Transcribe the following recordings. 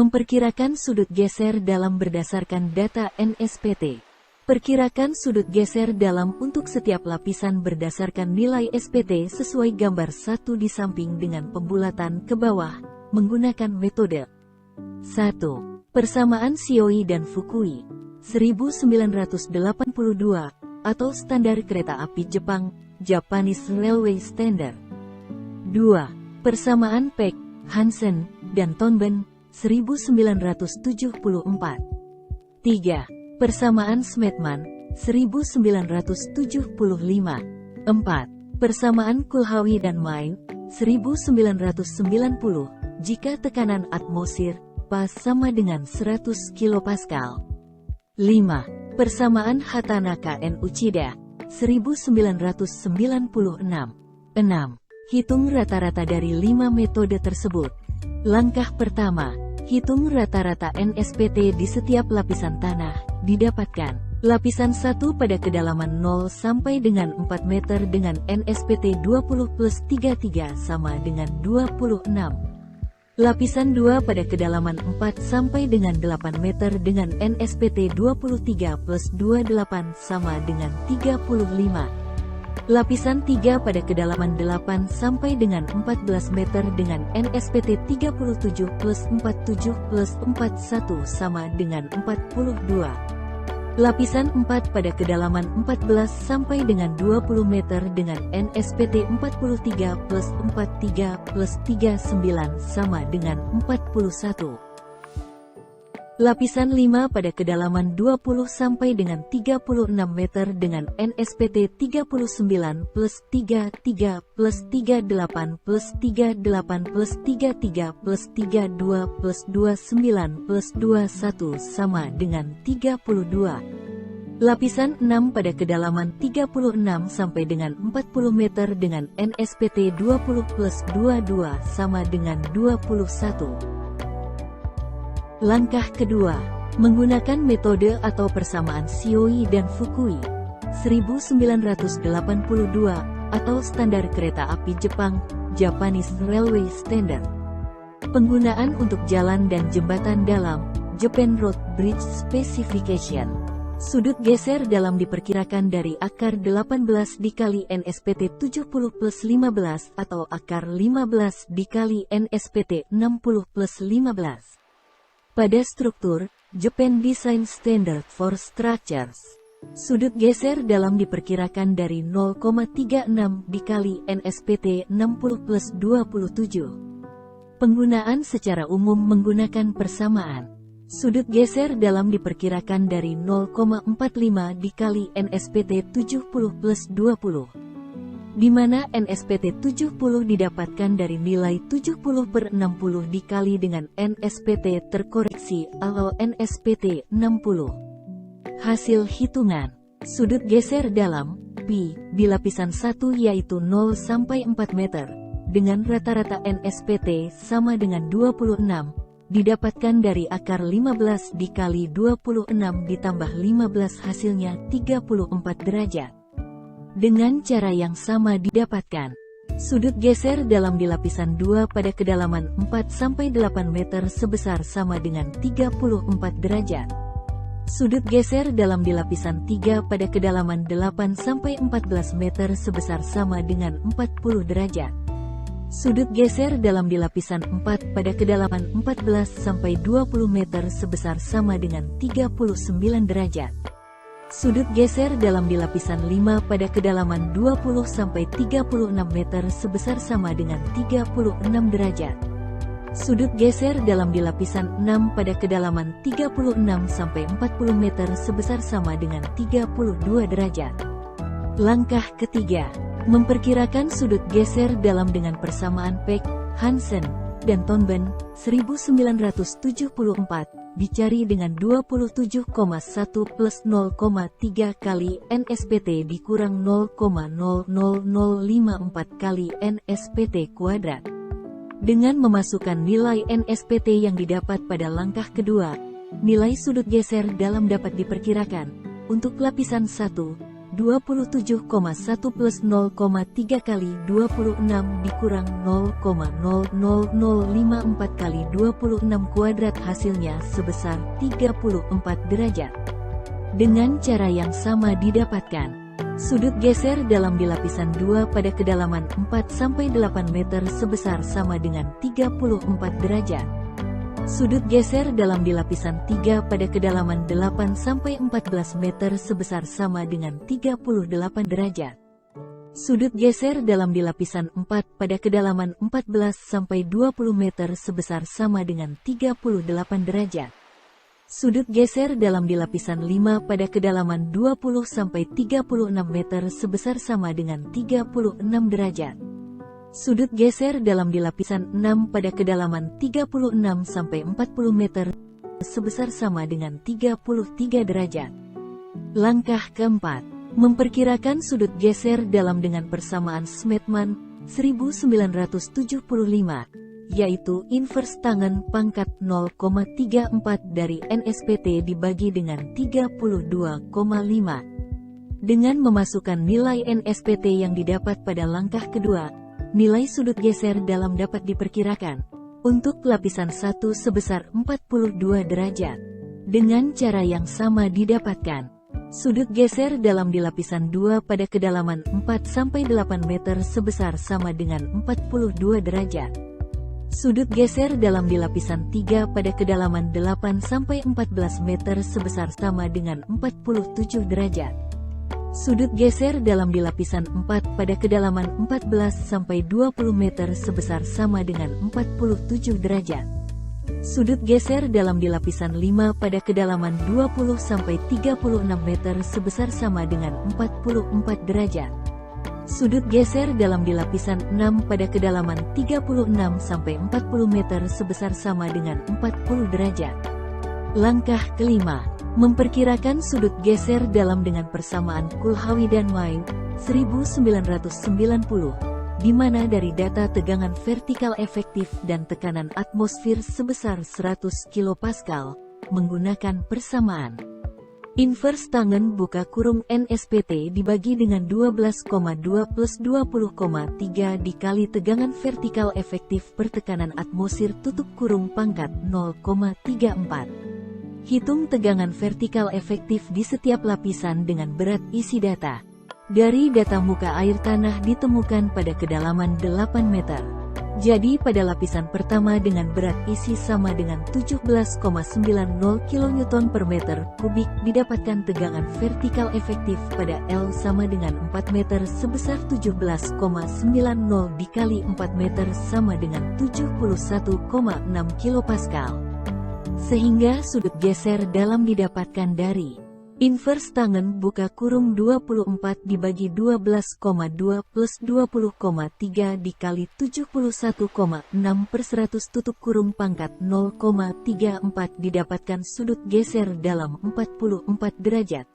Memperkirakan sudut geser dalam berdasarkan data NSPT. Perkirakan sudut geser dalam untuk setiap lapisan berdasarkan nilai SPT sesuai gambar 1 di samping dengan pembulatan ke bawah, menggunakan metode 1. Persamaan Shioi dan Fukui 1982 atau standar kereta api Jepang, Japanese Railway Standard. 2. Persamaan Peck, Hansen, dan Tonben 1974. 3. Persamaan Smetman 1975. 4. Persamaan Kulhawi dan Main 1990 jika tekanan atmosfer pas sama dengan 100 kPa. 5. Persamaan Hatanaka and Uchida 1996. 6. Hitung rata-rata dari 5 metode tersebut. Langkah pertama, hitung rata-rata NSPT di setiap lapisan tanah, didapatkan. Lapisan 1 pada kedalaman 0 sampai dengan 4 meter dengan NSPT 20 plus 33 sama dengan 26. Lapisan 2 pada kedalaman 4 sampai dengan 8 meter dengan NSPT 23 plus 28 sama dengan 35. Lapisan 3 pada kedalaman 8 sampai dengan 14 meter dengan NSPT 37 plus 47 plus 41 sama dengan 42. Lapisan 4 pada kedalaman 14 sampai dengan 20 meter dengan NSPT 43 plus 43 plus 39 sama dengan 41. Lapisan 5 pada kedalaman 20 sampai dengan 36 meter dengan NSPT 39 plus 33 plus 38 plus 38 plus 33 plus 32 plus 29 plus 21 sama dengan 32. Lapisan 6 pada kedalaman 36 sampai dengan 40 meter dengan NSPT 20 plus 22 sama dengan 21. Langkah kedua, menggunakan metode atau persamaan Shioi dan Fukui 1982 atau standar kereta api Jepang, Japanese Railway Standard. Penggunaan untuk jalan dan jembatan dalam, Japan Road Bridge Specification. Sudut geser dalam diperkirakan dari akar 18 dikali NSPT 70 plus 15 atau akar 15 dikali NSPT 60 plus 15. Pada struktur, Japan Design Standard for Structures. Sudut geser dalam diperkirakan dari 0,36 dikali NSPT 60 plus 27. Penggunaan secara umum menggunakan persamaan. Sudut geser dalam diperkirakan dari 0,45 dikali NSPT 70 plus 20. Di mana NSPT 70 didapatkan dari nilai 70/60 dikali dengan NSPT terkoreksi atau NSPT 60. Hasil hitungan sudut geser dalam P di lapisan 1 yaitu 0 sampai 4 meter dengan rata-rata NSPT sama dengan 26 didapatkan dari akar 15 dikali 26 ditambah 15 hasilnya 34 derajat. Dengan cara yang sama didapatkan sudut geser dalam di lapisan 2 pada kedalaman 4 sampai 8 meter sebesar sama dengan 34 derajat. Sudut geser dalam di lapisan 3 pada kedalaman 8 sampai 14 meter sebesar sama dengan 40 derajat. Sudut geser dalam di lapisan 4 pada kedalaman 14 sampai 20 meter sebesar sama dengan 39 derajat. Sudut geser dalam di lapisan 5 pada kedalaman 20 sampai 36 meter sebesar sama dengan 36 derajat. Sudut geser dalam di lapisan 6 pada kedalaman 36 sampai 40 meter sebesar sama dengan 32 derajat. Langkah ketiga, memperkirakan sudut geser dalam dengan persamaan Peck, Hansen, dan Tonben 1974. Dicari dengan 27,1 plus 0,3 kali NSPT dikurang 0,00054 kali NSPT kuadrat. Dengan memasukkan nilai NSPT yang didapat pada langkah kedua, nilai sudut geser dalam dapat diperkirakan. Untuk lapisan 1, 27,1 plus 0,3 kali 26 dikurang 0,00054 kali 26 kuadrat hasilnya sebesar 34 derajat. Dengan cara yang sama didapatkan sudut geser dalam di lapisan 2 pada kedalaman 4-8 meter sebesar sama dengan 34 derajat. Sudut geser dalam di lapisan 3 pada kedalaman 8-14 meter sebesar sama dengan 38 derajat. Sudut geser dalam di lapisan 4 pada kedalaman 14-20 meter sebesar sama dengan 38 derajat. Sudut geser dalam di lapisan 5 pada kedalaman 20-36 meter sebesar sama dengan 36 derajat. Sudut geser dalam di lapisan 6 pada kedalaman 36-40 meter sebesar sama dengan 33 derajat. Langkah keempat, memperkirakan sudut geser dalam dengan persamaan Smethman 1975, yaitu inverse tangen pangkat 0,34 dari NSPT dibagi dengan 32,5. Dengan memasukkan nilai NSPT yang didapat pada langkah kedua, nilai sudut geser dalam dapat diperkirakan untuk lapisan 1 sebesar 42 derajat. Dengan cara yang sama didapatkan sudut geser dalam di lapisan 2 pada kedalaman 4-8 meter sebesar sama dengan 42 derajat. Sudut geser dalam di lapisan 3 pada kedalaman 8-14 meter sebesar sama dengan 47 derajat. Sudut geser dalam di lapisan 4 pada kedalaman 14-20 meter sebesar sama dengan 47 derajat. Sudut geser dalam di lapisan 5 pada kedalaman 20-36 meter sebesar sama dengan 44 derajat. Sudut geser dalam di lapisan 6 pada kedalaman 36-40 meter sebesar sama dengan 40 derajat. Langkah kelima, memperkirakan sudut geser dalam dengan persamaan Kulhawi dan Wine 1990, di mana dari data tegangan vertikal efektif dan tekanan atmosfer sebesar 100 kPa, menggunakan persamaan inverse tangen buka kurung NSPT dibagi dengan 12,2 plus 20,3 dikali tegangan vertikal efektif per tekanan atmosfer tutup kurung pangkat 0,34. Hitung tegangan vertikal efektif di setiap lapisan dengan berat isi data. Dari data muka air tanah ditemukan pada kedalaman 8 meter. Jadi pada lapisan pertama dengan berat isi sama dengan 17,90 kN per meter kubik didapatkan tegangan vertikal efektif pada L sama dengan 4 meter sebesar 17,90 dikali 4 meter sama dengan 71,6 kPa. Sehingga sudut geser dalam didapatkan dari inverse tangen buka kurung 24 dibagi 12,2 plus 20,3 dikali 71,6 per 100 tutup kurung pangkat 0,34 didapatkan sudut geser dalam 44 derajat.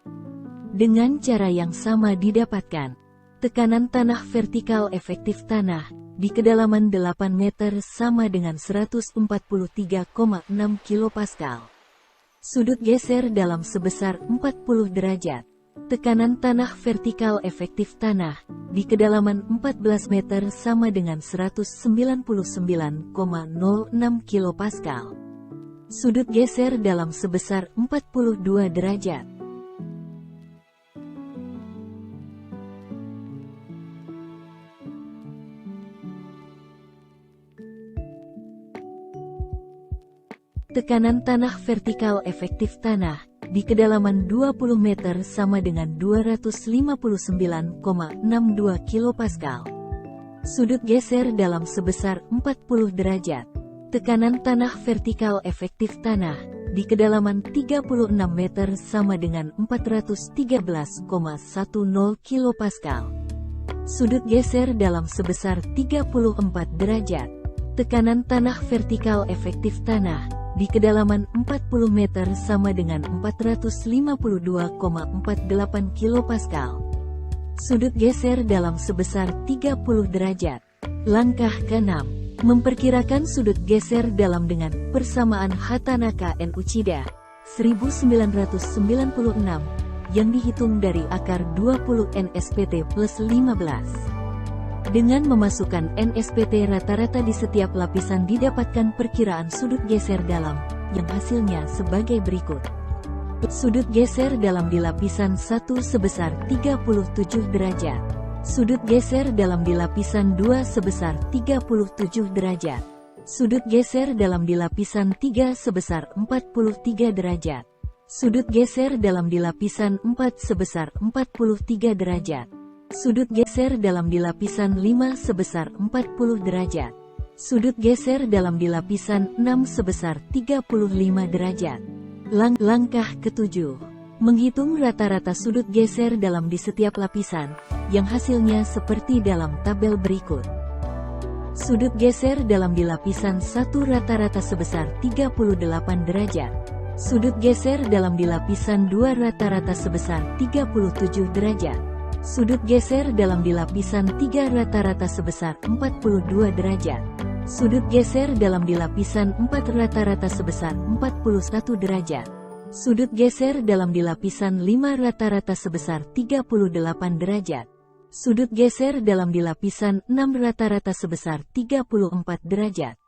Dengan cara yang sama didapatkan tekanan tanah vertikal efektif tanah di kedalaman 8 meter sama dengan 143,6 kPa. Sudut geser dalam sebesar 40 derajat. Tekanan tanah vertikal efektif tanah di kedalaman 14 meter sama dengan 199,06 kPa. Sudut geser dalam sebesar 42 derajat. Tekanan tanah vertikal efektif tanah di kedalaman 20 meter sama dengan 259,62 kPa. Sudut geser dalam sebesar 40 derajat. Tekanan tanah vertikal efektif tanah di kedalaman 36 meter sama dengan 413,10 kPa. Sudut geser dalam sebesar 34 derajat. Tekanan tanah vertikal efektif tanah di kedalaman 40 meter sama dengan 452,48 kPa. Sudut geser dalam sebesar 30 derajat. Langkah ke-6, memperkirakan sudut geser dalam dengan persamaan Hatanaka and Uchida 1996, yang dihitung dari akar 20 NSPT plus 15. Dengan memasukkan NSPT rata-rata di setiap lapisan didapatkan perkiraan sudut geser dalam, yang hasilnya sebagai berikut. Sudut geser dalam di lapisan 1 sebesar 37 derajat. Sudut geser dalam di lapisan 2 sebesar 37 derajat. Sudut geser dalam di lapisan 3 sebesar 43 derajat. Sudut geser dalam di lapisan 4 sebesar 43 derajat. Sudut geser dalam di lapisan 5 sebesar 40 derajat. Sudut geser dalam di lapisan 6 sebesar 35 derajat. Langkah ketujuh. Menghitung rata-rata sudut geser dalam di setiap lapisan, yang hasilnya seperti dalam tabel berikut. Sudut geser dalam di lapisan 1 rata-rata sebesar 38 derajat. Sudut geser dalam di lapisan 2 rata-rata sebesar 37 derajat. Sudut geser dalam di lapisan 3 rata-rata sebesar 42 derajat. Sudut geser dalam di lapisan 4 rata-rata sebesar 41 derajat. Sudut geser dalam di lapisan 5 rata-rata sebesar 38 derajat. Sudut geser dalam di lapisan 6 rata-rata sebesar 34 derajat.